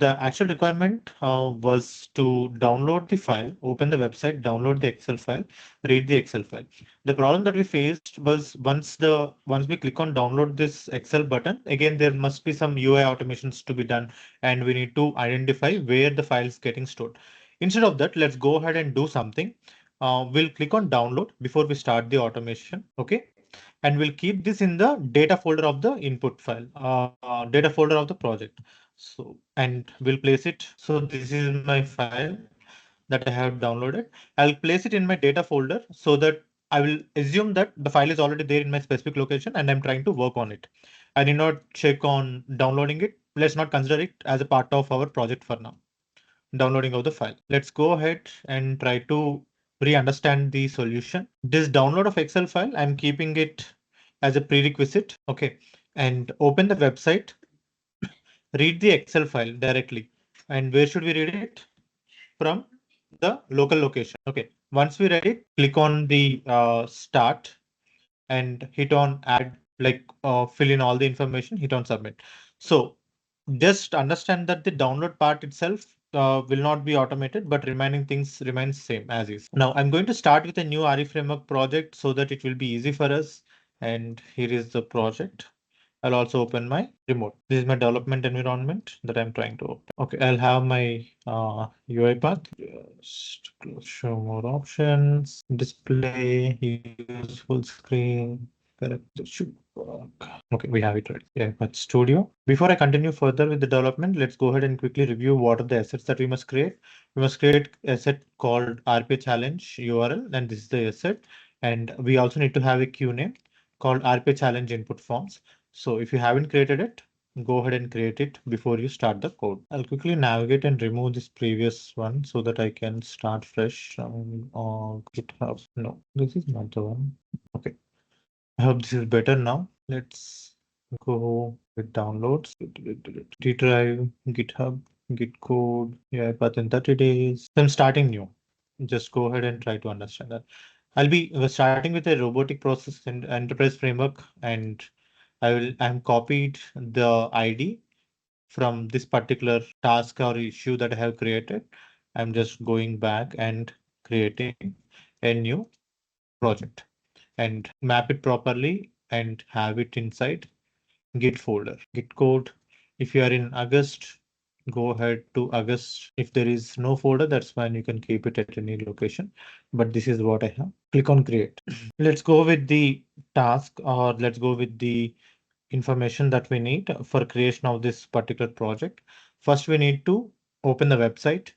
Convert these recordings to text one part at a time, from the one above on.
the actual requirement was to download the file, open the website, download the Excel file, read the Excel file. The problem that we faced was once we click on download this Excel button, again there must be some UI automations to be done, and we need to identify where the file is getting stored. Instead of that, let's go ahead and do something. We'll click on download before we start the automation. Okay. And we'll keep this in the data folder of the input file, data folder of the project. So, and we'll place it. So this is my file that I have downloaded. I'll place it in my data folder so that I will assume that the file is already there in my specific location and I'm trying to work on it. I did not check on downloading it. Let's not consider it as a part of our project for now. Downloading of the file. Let's go ahead and try to re-understand the solution. This download of Excel file, I'm keeping it as a prerequisite. Okay. And open the website, read the Excel file directly. And where should we read it? From the local location. Okay. Once we read it, click on the start and hit on add, like fill in all the information, hit on submit. So just understand that the download part itself will not be automated, but remaining things remain same as is. Now I'm going to start with a new RE framework project so that it will be easy for us. And here is the project. I'll also open my remote. This is my development environment that I'm trying to open. Okay, I'll have my UiPath. Just show more options, display, use full screen. Correct. It should work. Okay, we have it ready. UiPath Studio. Before I continue further with the development, let's go ahead and quickly review what are the assets that we must create. We must create an asset called RPA challenge URL, and this is the asset. And we also need to have a queue name called RPA challenge input forms. So if you haven't created it, go ahead and create it before you start the code. I'll quickly navigate and remove this previous one so that I can start fresh on GitHub. No, this is not the one. Okay. I hope this is better now. Let's go with downloads, D drive, GitHub, Git code, UiPath in 30 days. I'm starting new. Just go ahead and try to understand that. We're starting with a robotic process and enterprise framework, and I'm copied the ID from this particular task or issue that I have created. I'm just going back and creating a new project and map it properly and have it inside Git folder, Git code. If you are in August, go ahead to August. If there is no folder, that's fine. You can keep it at any location. But this is what I have. Click on create. Let's go with the task, or let's go with the information that we need for creation of this particular project. First, we need to open the website,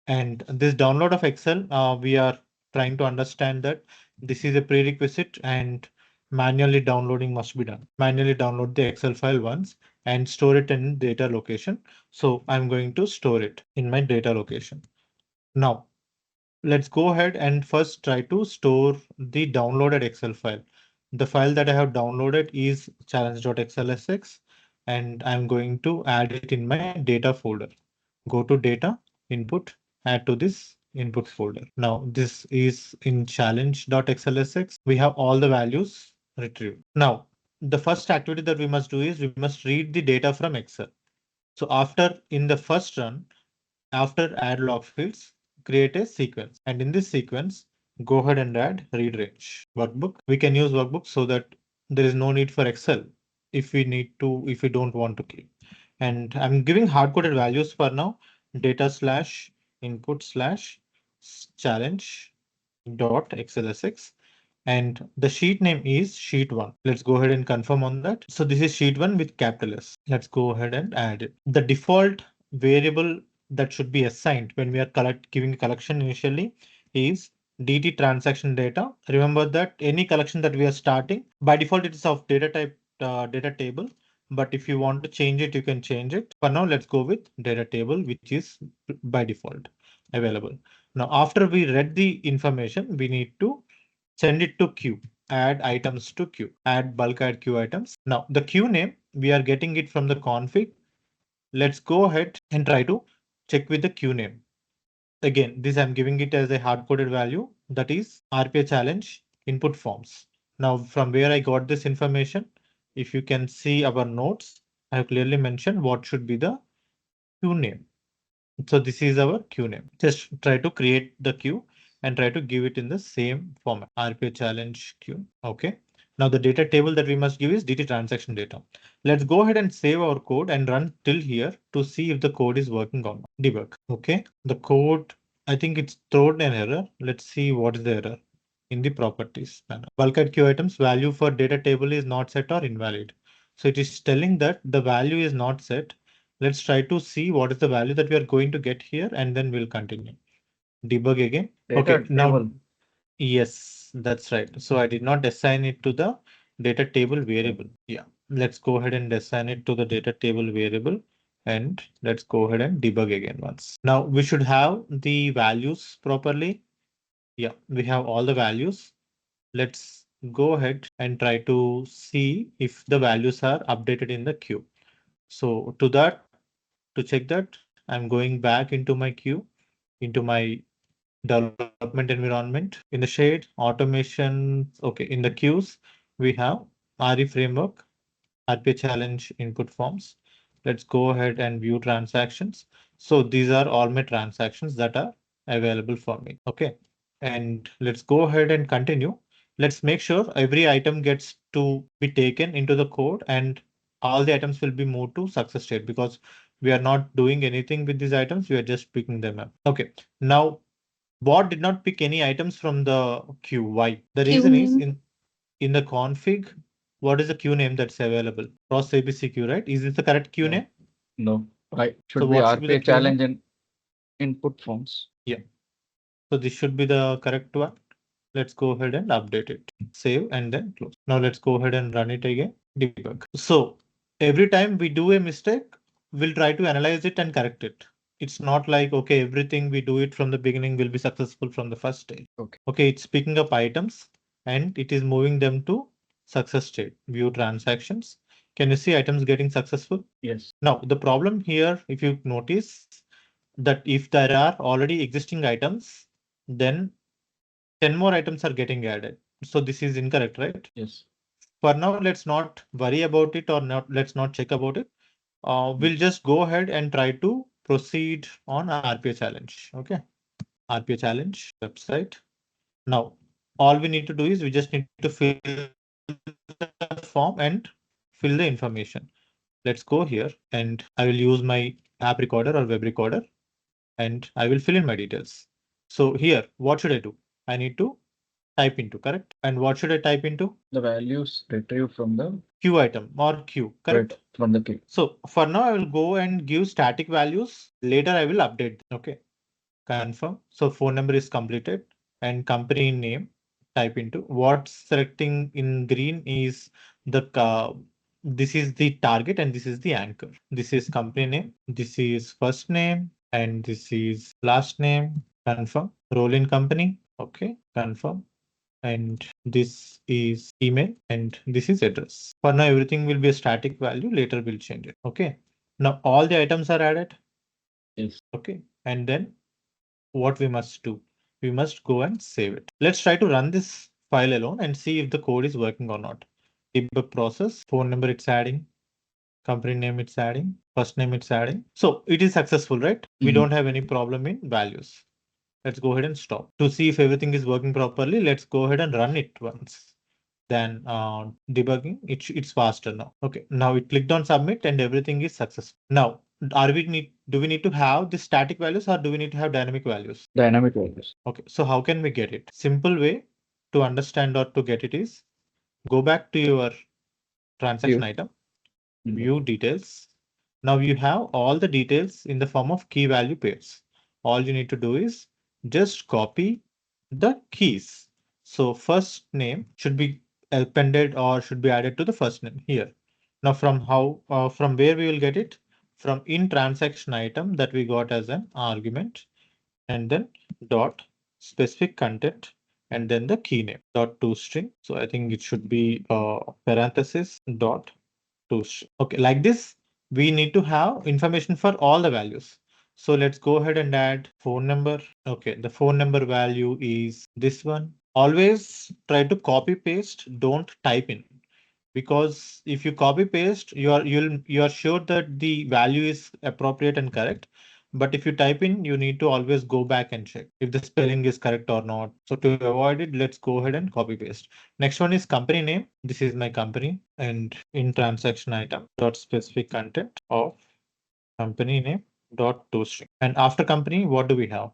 and this download of Excel, we are trying to understand that this is a prerequisite and manually downloading must be done. Manually download the Excel file once and store it in data location. So I'm going to store it in my data location. Now, let's go ahead and first try to store the downloaded Excel file. The file that I have downloaded is challenge.xlsx, and I'm going to add it in my data folder. Go to data, input, add to this input folder. Now this is in challenge.xlsx. We have all the values retrieved. Now, the first activity that we must do is we must read the data from Excel. So in the first run, after add log fields, create a sequence. And in this sequence, go ahead and add read range workbook. We can use workbook so that there is no need for Excel if we don't want to keep. And I'm giving hard-coded values for now, data slash input slash challenge dot xlsx. And the sheet name is sheet 1. Let's go ahead and confirm on that. So this is sheet 1 with capital S. Let's go ahead and add it. The default variable that should be assigned when we are giving a collection initially is DT transaction data. Remember that any collection that we are starting, by default it is of data type data table. But if you want to change it, you can change it. For now, let's go with data table, which is by default available. Now, after we read the information, we need to send it to queue, add items to queue, add queue items. Now the queue name, we are getting it from the config. Let's go ahead and try to check with the queue name. Again, this I'm giving it as a hard-coded value, that is RPA challenge input forms. Now from where I got this information, if you can see our notes, I have clearly mentioned what should be the queue name. So this is our queue name. Just try to create the queue and try to give it in the same format. RPA challenge queue. Okay. Now the data table that we must give is DT transaction data. Let's go ahead and save our code and run till here to see if the code is working or not. Debug. Okay. The code, I think it's thrown an error. Let's see what is the error in the properties panel. Bulk queue items value for data table is not set or invalid. So it is telling that the value is not set. Let's try to see what is the value that we are going to get here, and then we'll continue. Debug again. Data Okay, now, table. yes, that's right. So I did not assign it to the data table variable. Yeah, let's go ahead and assign it to the data table variable. And let's go ahead and debug again once. Now we should have the values properly. Yeah, we have all the values. Let's go ahead and try to see if the values are updated in the queue. So to check that, I'm going back into my queue, into my development environment. In the shade, automation, okay, in the queues, we have RE framework, RPA challenge input forms. Let's go ahead and view transactions. So these are all my transactions that are available for me. Okay. And let's go ahead and continue. Let's make sure every item gets to be taken into the code and all the items will be moved to success state because we are not doing anything with these items. We are just picking them up. Okay. Now, bot did not pick any items from the queue. Why? The Queue reason is name. in the config, what is the queue name that's available? Cross ABC queue, right? Is this the correct queue No. name? No. Right. So Should be what should be the RPA queue name? challenge and input forms. Yeah. So this should be the correct one. Let's go ahead and update it. Save and then close. Now let's go ahead and run it again. Debug. So every time we do a mistake, we'll try to analyze it and correct it. It's not like, okay, everything we do it from the beginning will be successful from the first stage. Okay. Okay, it's picking up items and it is moving them to success state. View transactions. Can you see items getting successful? Yes. Now, the problem here, if you notice that if there are already existing items, then 10 more items are getting added. So this is incorrect, right? Yes. For now, let's not worry about it or not. Let's not check about it. We'll just go ahead and try to proceed on RPA challenge. Okay. RPA challenge website. Now, all we need to do is we just need to fill the form and fill the information. Let's go here and I will use my app recorder or web recorder and I will fill in my details. So here, what should I do? I need to type into, correct? And what should I type into? The values retrieved from the Queue item or queue, correct? right, from the queue. So for now, I will go and give static values. Later, I will update. Okay. Confirm. So phone number is completed and company name type into. What's selecting in green is the this is the target and this is the anchor. This is company name. This is first name and this is last name. Confirm. Role in company. Okay. Confirm. And this is email and this is address. For now, everything will be a static value. Later, we'll change it. Okay. Now all the items are added. Yes. Okay. And then what we must do? We must go and save it. Let's try to run this file alone and see if the code is working or not. Debug process, phone number it's adding, company name it's adding, first name it's adding. So it is successful, right? We don't have any problem in values. Let's go ahead and stop. To see if everything is working properly, let's go ahead and run it once. Then debugging, it's faster now. Okay, now it clicked on submit and everything is successful. Now, do we need to have the static values or do we need to have dynamic values? Dynamic values. Okay, so how can we get it? Simple way to understand or to get it is go back to your transaction View. item, view details. Now you have all the details in the form of key value pairs. All you need to do is just copy the keys. So first name should be appended or should be added to the first name here. Now from where we will get it? From in transaction item that we got as an argument and then dot specific content and then the key name dot toString. So I think it should be parenthesis dot toString. Okay, like this, we need to have information for all the values. So let's go ahead and add phone number. Okay, the phone number value is this one. Always try to copy paste, don't type in. because if you copy paste, you are sure that the value is appropriate and correct. But if you type in, you need to always go back and check if the spelling is correct or not. So to avoid it, let's go ahead and copy paste. Next one is company name. This is my company, and in transaction item dot specific content of company name dot toString. And after company, what do we have?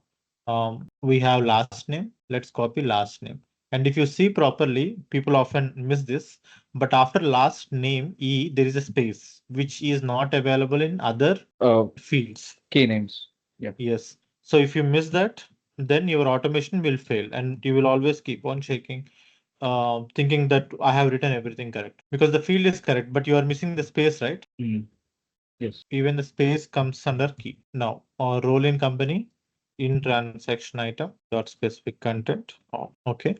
We have last name. Let's copy last name. And if you see properly, people often miss this. But after last name, E, there is a space, which is not available in other fields. Key names. Yeah. Yes. So if you miss that, then your automation will fail and you will always keep on checking, thinking that I have written everything correct because the field is correct, but you are missing the space, right? Mm. Yes. Even the space comes under key. Now, role in company in transaction item dot specific content. Oh, okay.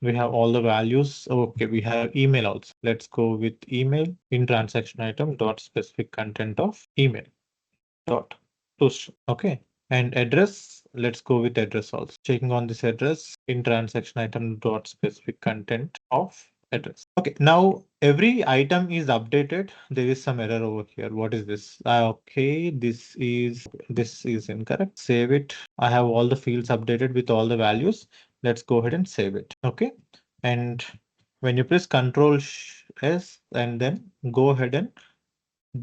We have all the values. Okay, we have email also. Let's go with email in transaction item dot specific content of email dot push. Okay. And address, let's go with address also. Checking on this address in transaction item dot specific content of address. Okay, now every item is updated. There is some error over here. What is this? Okay, this is incorrect. Save it. I have all the fields updated with all the values. Let's go ahead and save it. Okay. And when you press Control S and then go ahead and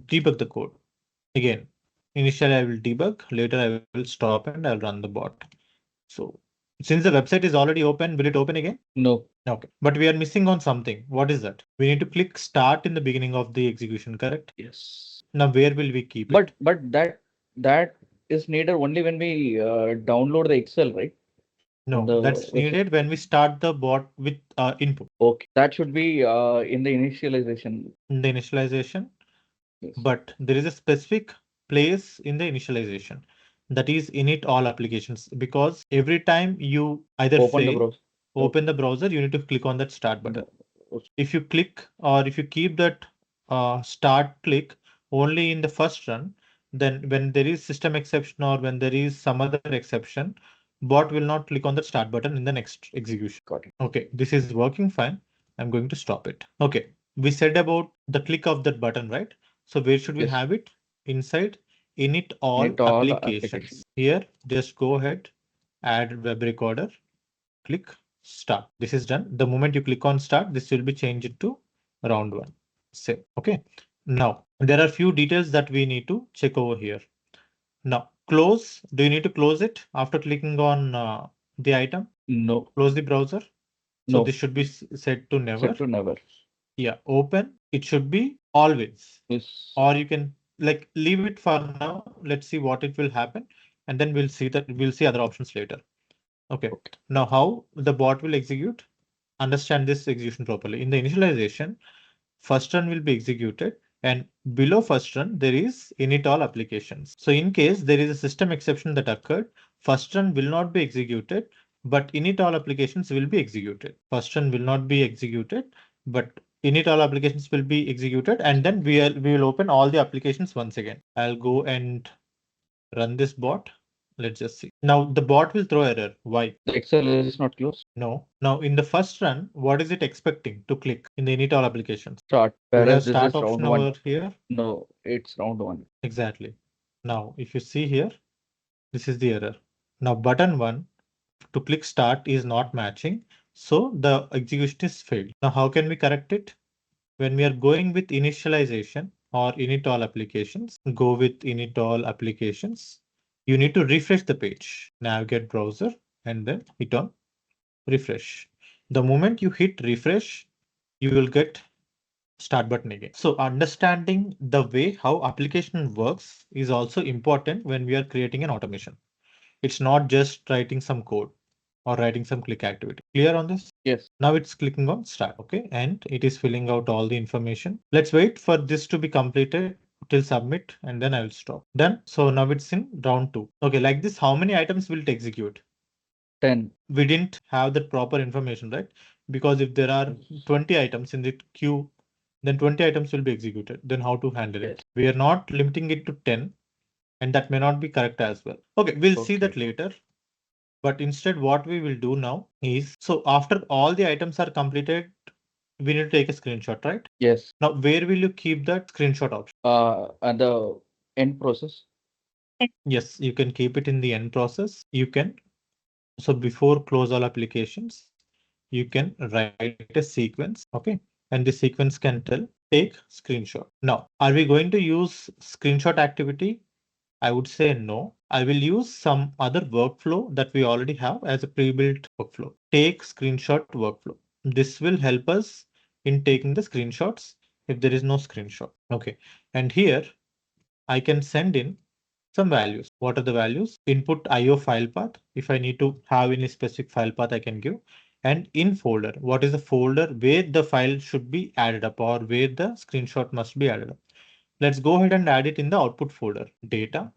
debug the code. Again, initially I will debug, later I will stop and I'll run the bot. So since the website is already open, will it open again? No. Okay. But we are missing on something. What is that? We need to click start in the beginning of the execution, correct? Yes. Now where will we keep it? But that is needed only when we download the Excel, right? From No, the that's website. needed when we start the bot with input Okay. That should be in the initialization. in the initialization. Yes. But there is a specific place in the initialization that is init all applications because every time you either Open the fail, browser. open the browser, you need to click on that start button. Okay. If you click or if you keep that start click only in the first run, then when there is system exception or when there is some other exception, bot will not click on the start button in the next execution. Got it. Okay, this is working fine. I'm going to stop it. Okay, we said about the click of that button, right? So where should we Yes. have it? Inside init all Init all applications. applications. Here, just go ahead, add web recorder, click start. This is done. The moment you click on start, this will be changed to round one. Save. Okay. Now, there are few details that we need to check over here. Now, close. Do you need to close it after clicking on the item? No. Close the browser. So No. this should be set to never. Set to never. Yeah. Open. It should be always. Yes. Or you can like leave it for now. Let's see what it will happen. And then we'll see other options later. Okay. Now how the bot will execute? Understand this execution properly. In the initialization, first run will be executed and below first run, there is init all applications. So in case there is a system exception that occurred, first run will not be executed, but init all applications will be executed. First run will not be executed, but init all applications will be executed and then we will open all the applications once again. I'll go and run this bot. Let's just see. Now the bot will throw error. Why? The Excel is not closed. No. Now in the first run, what is it expecting to click in the init all applications? Start. We have Whereas this start is round option one. over here. No, it's round one. Exactly. Now, if you see here, this is the error. Now button one to click start is not matching. So the execution is failed. Now, how can we correct it? When we are going with initialization or init all applications, go with init all applications. You need to refresh the page, navigate browser, and then hit on refresh. The moment you hit refresh, you will get start button again. So understanding the way how application works is also important when we are creating an automation. It's not just writing some code or writing some click activity. Clear on this? Yes. Now it's clicking on start. Okay. And it is filling out all the information. Let's wait for this to be completed till submit and then I will stop. Done. So now it's in round two. Okay. Like this, how many items will it execute? 10. We didn't have that proper information, right? Because if there are 20 items in the queue, then 20 items will be executed. Then how to handle it? We are not limiting it to 10, and that may not be correct as well. Okay, we'll see that later. But instead, what we will do now is, so after all the items are completed, we need to take a screenshot, right? Yes. Now, where will you keep that screenshot option? At the end process. Yes, you can keep it in the end process. You can, so before close all applications, you can write a sequence, okay? And the sequence can tell take screenshot. Now, are we going to use screenshot activity? I would say no. I will use some other workflow that we already have as a pre-built workflow. Take screenshot workflow. This will help us in taking the screenshots if there is no screenshot. Okay. And here I can send in some values. What are the values? Input IO file path. If I need to have any specific file path, I can give. And in folder, what is the folder where the file should be added up or where the screenshot must be added up. Let's go ahead and add it in the output folder. Data,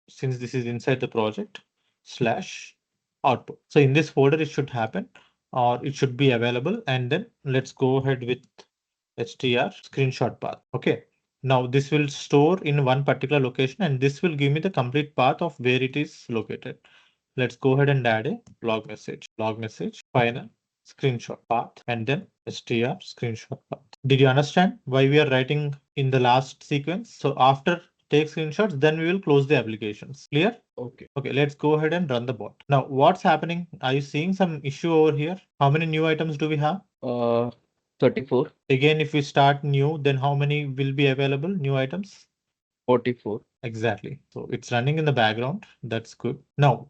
since this is inside the project, slash output. So in this folder, it should happen or it should be available. And then let's go ahead with str screenshot path. Okay. Now this will store in one particular location and this will give me the complete path of where it is located. Let's go ahead and add a log message, final screenshot path, and then str screenshot path. Did you understand why we are writing in the last sequence? So after take screenshots, then we will close the applications. Clear? Okay. Okay, let's go ahead and run the bot. Now, what's happening? Are you seeing some issue over here? How many new items do we have? 34. Again, if we start new, then how many will be available? New items? 44. Exactly. So it's running in the background. That's good. Now,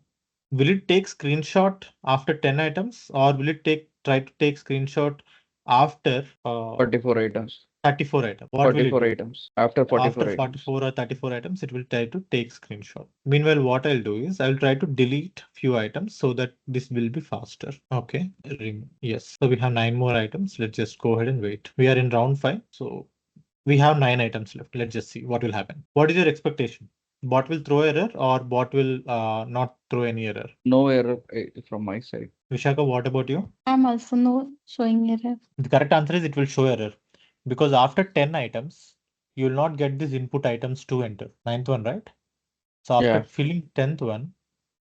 will it take screenshot after 10 items or will it try to take screenshot after 44 items. 34 items? What will it 44 do? items. After After 44 items. 44 or 34 items, it will try to take screenshot. Meanwhile, what I'll do is I'll try to delete few items so that this will be faster. Okay. Yes. So we have 9 more items. Let's just go ahead and wait. We are in round 5. So we have 9 items left. Let's just see what will happen. What is your expectation? Bot will throw error or bot will not throw any error? No error from my side. Vishaka, what about you? I'm also no showing error. The correct answer is it will show error because after 10 items, you will not get these input items to enter. Ninth one, right? So after Yeah. filling 10th one,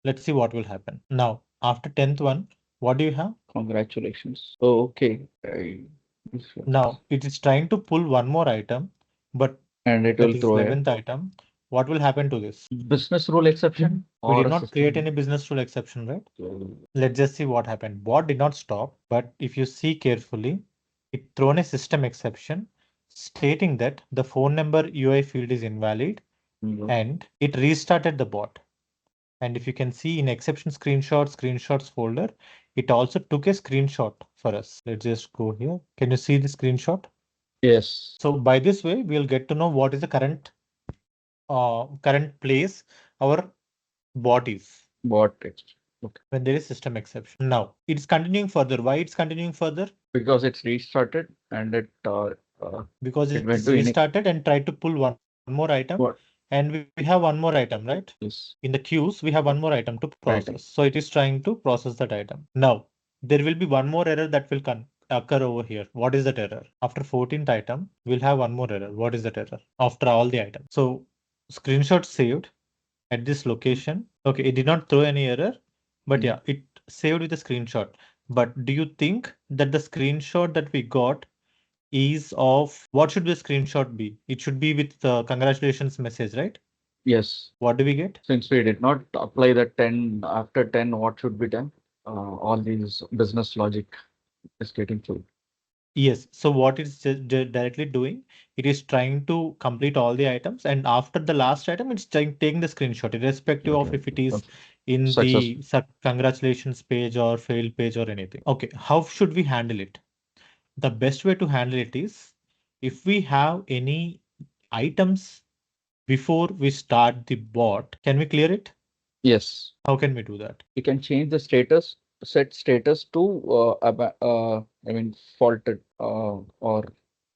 let's see what will happen. Now, after 10th one, what do you have? Congratulations. Oh, okay. Now, it is trying to pull one more item, but And it that will is throw a 11th item. What will happen to this? business rule exception We or did a not create system. any business rule exception, right? So, Let's just see what happened. Bot did not stop, but if you see carefully, it thrown a system exception stating that the phone number UI field is invalid and it restarted the bot. And if you can see in exception screenshots folder, it also took a screenshot for us. Let's just go here. Can you see the screenshot? yes. So by this way, we'll get to know what is the current place our bot is Bot text. Okay. when there is system exception. Now it's continuing further. Why it's continuing further? Because it's restarted and Because it went it's to restarted and tried to pull one more item. What? And we have one more item, right? Yes. In the queues, we have one more item to process. Item. So it is trying to process that item. Now, there will be one more error that will occur over here. What is that error? After 14th item, we'll have one more error. What is that error? After all the items. So screenshot saved at this location. Okay, it did not throw any error, but yeah, it saved with a screenshot. But do you think that the screenshot that we got is of what should the screenshot be? It should be with the congratulations message, right? Yes. What do we get? Since we did not apply the 10 after 10, what should be done? All these business logic is getting through. Yes. So what it's directly doing, it is trying to complete all the items, and after the last item, it's taking the screenshot, irrespective of if it is in Success. the congratulations page or failed page or anything. Okay, how should we handle it? The best way to handle it is if we have any items before we start the bot, can we clear it? Yes. How can we do that? You can change the status, set status to faulted or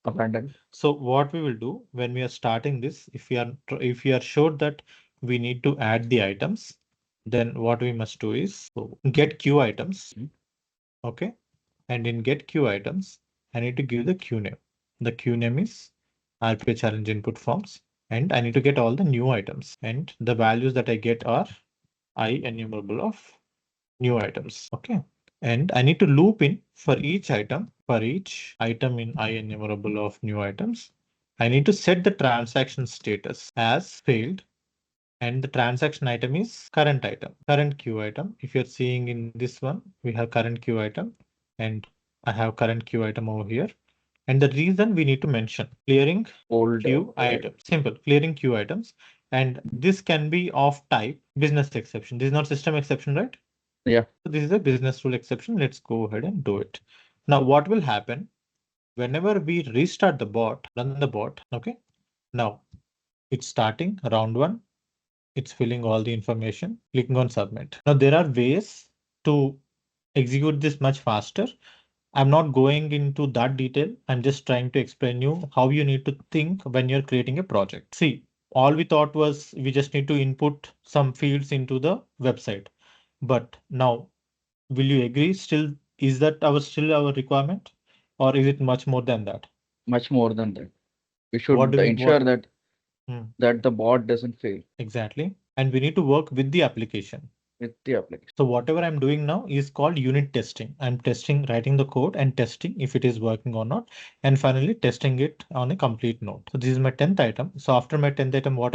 abandoned. So what we will do when we are starting this, if we are sure that we need to add the items, then what we must do is get queue items. Okay. And in get queue items, I need to give the queue name. The queue name is RPA challenge input forms. And I need to get all the new items. And the values that I get are I enumerable of new items. Okay. And I need to loop in for each item for each item in I enumerable of new items, I need to set the transaction status as failed, and the transaction item is current item, current queue item. If you're seeing in this one, we have current queue item, and I have current queue item over here. And the reason we need to mention clearing Old queue item, simple, clearing queue items. And this can be of type business exception. This is not system exception, right? Yeah. So this is a business rule exception. Let's go ahead and do it. Now, what will happen whenever we restart the bot, run the bot? Okay. Now it's starting round one. It's filling all the information, clicking on submit. Now there are ways to execute this much faster. I'm not going into that detail. I'm just trying to explain you how you need to think when you're creating a project. See, all we thought was we just need to input some fields into the website. But now, will you agree still, is that still our requirement, or is it much more than that? Much more than that. We What should do we ensure what? that Hmm, the bot doesn't fail exactly. And we need to work with the application. with the application. So whatever I'm doing now is called unit testing. I'm testing, writing the code and testing if it is working or not, and finally testing it on a complete node. So this is my 10th item. So after my 10th item, what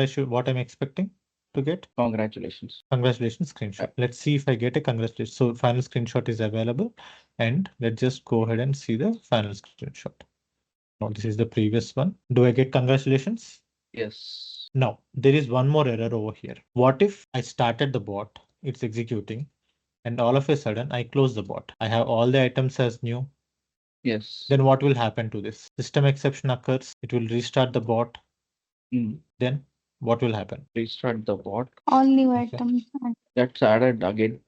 I'm expecting to get? Congratulations. Congratulations screenshot. Let's see if I get a congratulations. So final screenshot is available, and let's just go ahead and see the final screenshot. No, this is the previous one. Do I get congratulations? Yes. Now, there is one more error over here. What if I started the bot, it's executing, and all of a sudden I close the bot. I have all the items as new. Yes. Then what will happen to this? System exception occurs. It will restart the bot. Then what will happen? Restart the bot. All new Okay. items. That's added again.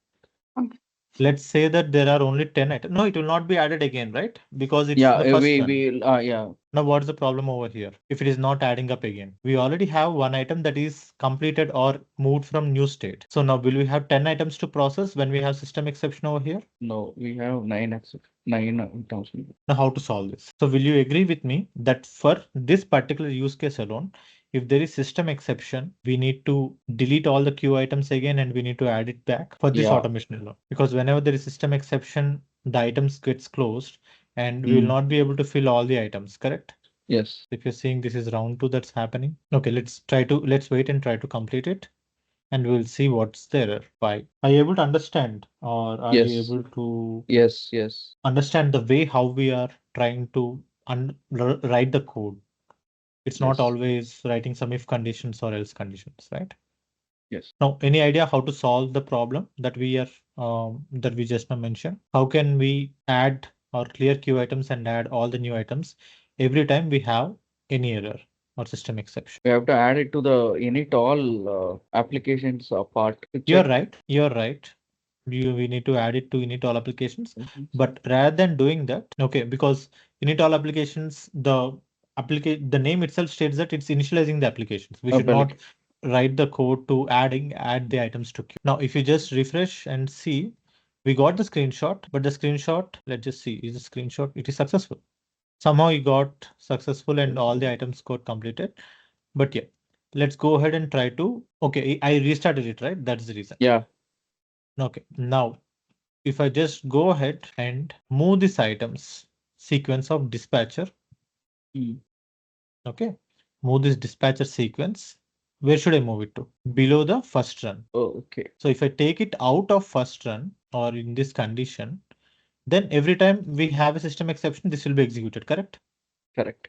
Okay. Let's say that there are only 10 items. No, it will not be added again, right? Because it's Yeah, the first we run. yeah. Now, what's the problem over here? If it is not adding up again, we already have one item that is completed or moved from new state. So now will we have 10 items to process when we have system exception over here? No, we have 9 items. Now, how to solve this? So will you agree with me that for this particular use case alone, if there is system exception, we need to delete all the queue items again and we need to add it back for this Yeah. automation alone. Because whenever there is system exception, the items gets closed and we will not be able to fill all the items, correct? Yes. If you're seeing this is round 2 that's happening. Okay, let's wait and try to complete it. And we'll see what's the error. Why? Are you able to understand, or are you Yes. able to Yes. understand the way how we are trying to write the code? It's not Yes. always writing some if conditions or else conditions, right? Yes. Now, any idea how to solve the problem that we are that we just now mentioned? How can we add or clear queue items and add all the new items every time we have any error or system exception? We have to add it to the init all applications part. You're right. You're right. We need to add it to init all applications. But rather than doing that, okay, because init all applications, the name itself states that it's initializing the applications. We should not write the code to add the items to queue. Now, if you just refresh and see, we got the screenshot, but the screenshot, let's just see, is the screenshot, it is successful. Somehow it got successful and all the items got completed. But yeah, let's go ahead and try to, okay, I restarted it, right? That's the reason. Yeah. Okay, now if I just go ahead and move this items sequence of dispatcher, okay, move this dispatcher sequence, where should I move it to? Below the first run. Oh, okay. So if I take it out of first run or in this condition, then every time we have a system exception, this will be executed, correct? Correct.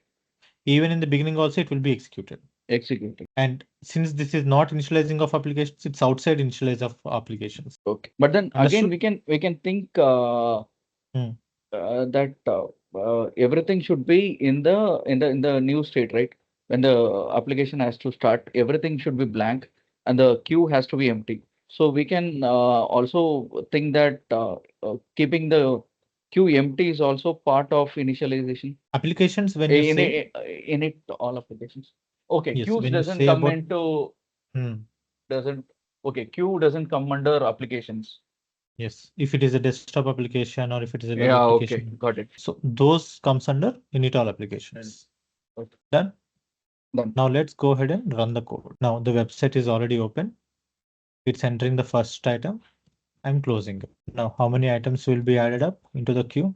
Even in the beginning also, it will be executed. Executing. And since this is not initializing of applications, it's outside initialize of applications. Okay. But then Understood? again, we can think that everything should be in the new state, right? When the application has to start, everything should be blank and the queue has to be empty. So we can also think that keeping the queue empty is also part of initialization. Applications, when you say In it all applications. Okay, yes, queues when you doesn't say come about into hmm, doesn't okay, queue doesn't come under applications. yes, if it is a desktop application or if it is a web Yeah, okay, application, got it. so those comes under init all applications. Okay. Done. Done. Now let's go ahead and run the code. Now the website is already open. It's entering the first item. I'm closing it. Now how many items will be added up into the queue?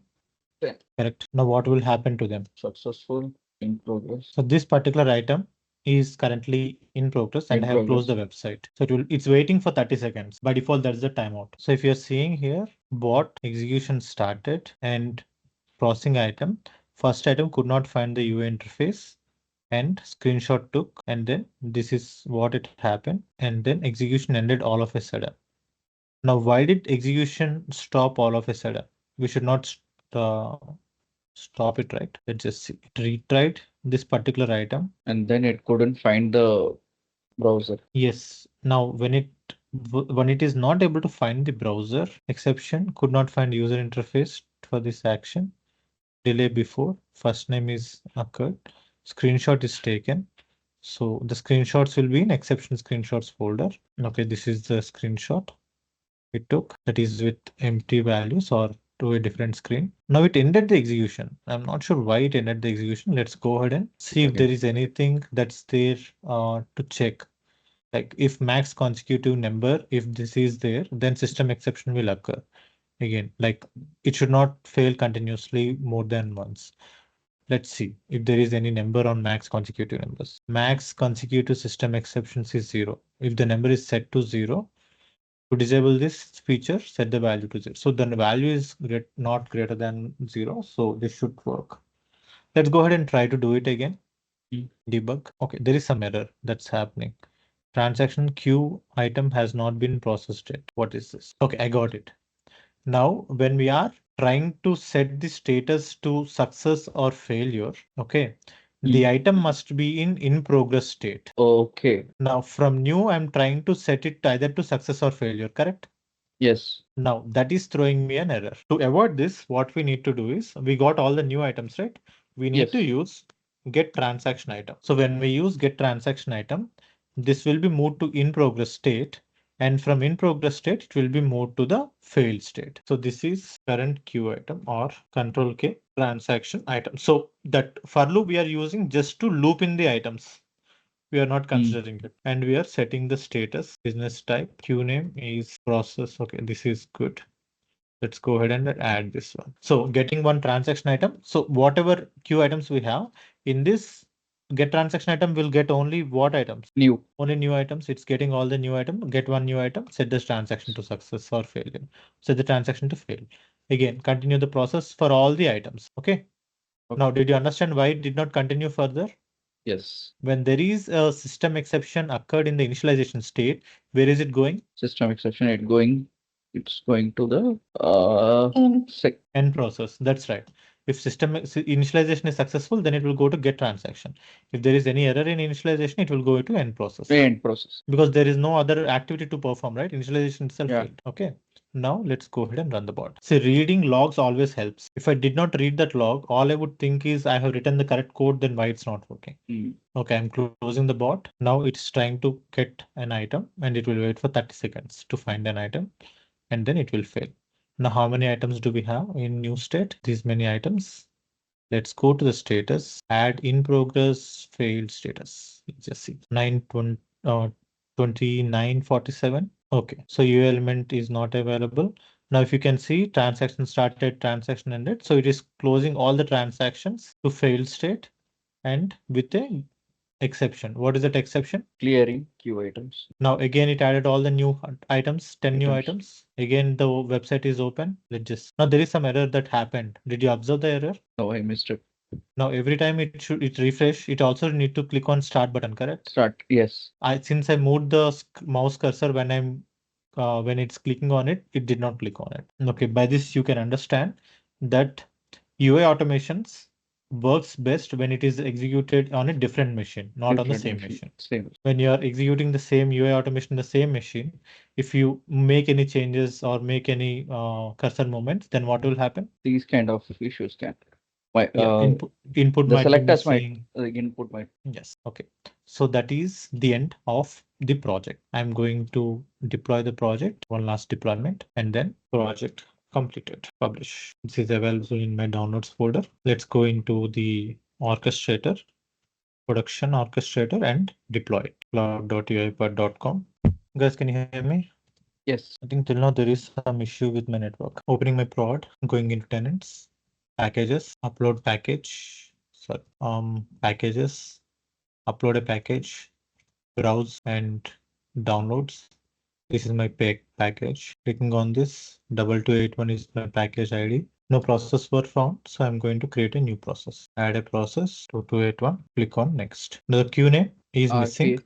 10. Correct. Now what will happen to them? Successful, in progress. So this particular item is currently in progress and In I have closed the progress. website. So it's waiting for 30 seconds. By default, that's the timeout. So if you're seeing here, bot execution started and processing item. First item could not find the UI interface and screenshot took, and then this is what it happened, and then execution ended all of a sudden. Now, why did execution stop all of a sudden? We should not uh, stop it, right? Let's just see. It retried this particular item. And then it couldn't find the browser. Yes. Now, when it is not able to find the browser exception, could not find user interface for this action. Delay before first name is occurred. Screenshot is taken. So the screenshots will be in exception screenshots folder. Okay, this is the screenshot it took that is with empty values or to a different screen. Now it ended the execution. I'm not sure why it ended the execution. Let's go ahead and see if Okay. there is anything that's there to check. Like if max consecutive number, if this is there, then system exception will occur. Again, like it should not fail continuously more than once. Let's see if there is any number on max consecutive numbers. Max consecutive system exceptions is 0. If the number is set to 0, to disable this feature, set the value to 0. So the value is not greater than 0. So this should work. Let's go ahead and try to do it again. Debug. Okay, there is some error that's happening. Transaction queue item has not been processed yet. What is this? Okay, I got it. Now, when we are trying to set the status to success or failure, okay, the item must be in progress state. Okay. Now, from new, I'm trying to set it either to success or failure, correct? Yes. Now, that is throwing me an error. To avoid this, what we need to do is, we got all the new items, right? We need to Yes. use get transaction item. So when we use get transaction item, this will be moved to in progress state. And from in progress state, it will be moved to the failed state. So this is current queue item or control K transaction item. So that for loop we are using just to loop in the items. We are not considering it. And we are setting the status business type. Queue name is process. Okay, this is good. Let's go ahead and add this one. So getting one transaction item. So whatever queue items we have in this get transaction item will get only what items? New. Only new items. It's getting all the new item. Get one new item. Set this transaction to success or failure. Set the transaction to fail. Again, continue the process for all the items. Okay. Now, did you understand why it did not continue further? Yes. When there is a system exception occurred in the initialization state, where is it going? System exception, it's going to the End process. That's right. If initialization is successful, then it will go to get transaction. If there is any error in initialization, it will go to end process. end process. Because there is no other activity to perform, right? Initialization itself Yeah. failed. Okay. Now let's go ahead and run the bot. See, reading logs always helps. If I did not read that log, all I would think is I have written the correct code, then why it's not working. Okay, I'm closing the bot. Now it's trying to get an item and it will wait for 30 seconds to find an item and then it will fail. Now, how many items do we have in new state? These many items. Let's go to the status, add in progress, failed status. Let's just see 2947. Okay, so U element is not available. Now, if you can see transaction started, transaction ended. So it is closing all the transactions to failed state and with a exception. What is that exception? Clearing queue items. Now again, it added all the new items, 10 new items. Again, the website is open. Let's just, now there is some error that happened. Did you observe the error? No, I missed it. Now every time it refresh, it also need to click on start button, correct? Start. Yes. Since I moved the mouse cursor when it's clicking on it, it did not click on it. Okay, by this you can understand that UI automations works best when it is executed on a different machine, not on the same machine. Same. When you are executing the same UI automation in the same machine, if you make any changes or make any cursor movements, then what will happen? These kind of issues can. My Input the might be selectors missing. input might. Yes. Okay. So that is the end of the project. I'm going to deploy the project, one last deployment, and then project completed. Publish. This is available in my downloads folder. Let's go into the orchestrator, production orchestrator, and deploy it. Cloud.uipath.com. Guys, can you hear me? Yes. I think till now there is some issue with my network. Opening my prod, going into tenants. packages, upload package, sorry, packages, upload a package, browse and downloads. This is my package. Clicking on this, 2281 is my package ID. No process were found, so I'm going to create a new process. Add a process to 281. Click on next. Now the queue name is missing. RPA.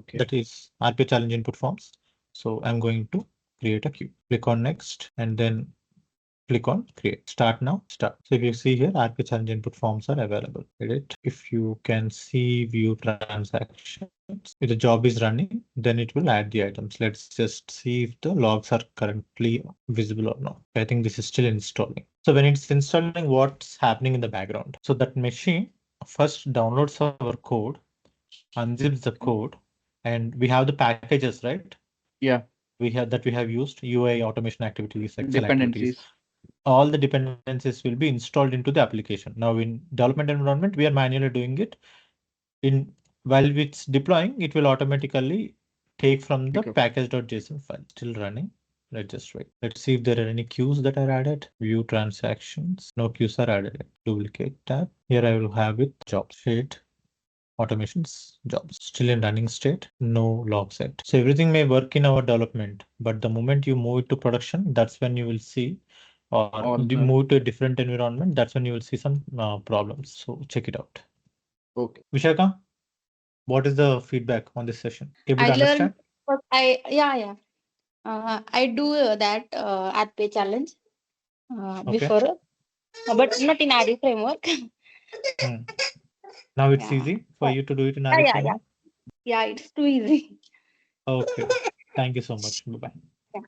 Okay. That is RPA challenge input forms. So I'm going to create a queue. Click on next and then click on create. Start now. Start. So if you see here, RPA challenge input forms are available. Edit. If you can see view transactions, if the job is running, then it will add the items. Let's just see if the logs are currently visible or not. I think this is still installing. So when it's installing, what's happening in the background? So that machine first downloads our code, unzips the code, and we have the packages, right? Yeah. We have used UI automation activities, Excel activities. Dependencies. All the dependencies will be installed into the application. Now in development environment, we are manually doing it. In while it's deploying, it will automatically take from the Okay. package.json file. Still running. Let's just wait. Let's see if there are any queues that are added. View transactions. No queues are added. Duplicate tab. Here I will have it. Jobs. Shade. Automations. Jobs. Still in running state. No log set. So everything may work in our development, but the moment you move it to production, that's when you will see, or All the move to a different environment, that's when you will see some problems. So check it out. okay. Vishaka, what is the feedback on this session? Able I to learned, understand? but yeah. I do that at pay challenge Okay. before, but not in AD framework. Hmm. Now it's Yeah. easy for you to do it in Yeah, RE yeah, yeah. framework. Yeah, it's too easy. Okay. Thank you so much. Bye bye.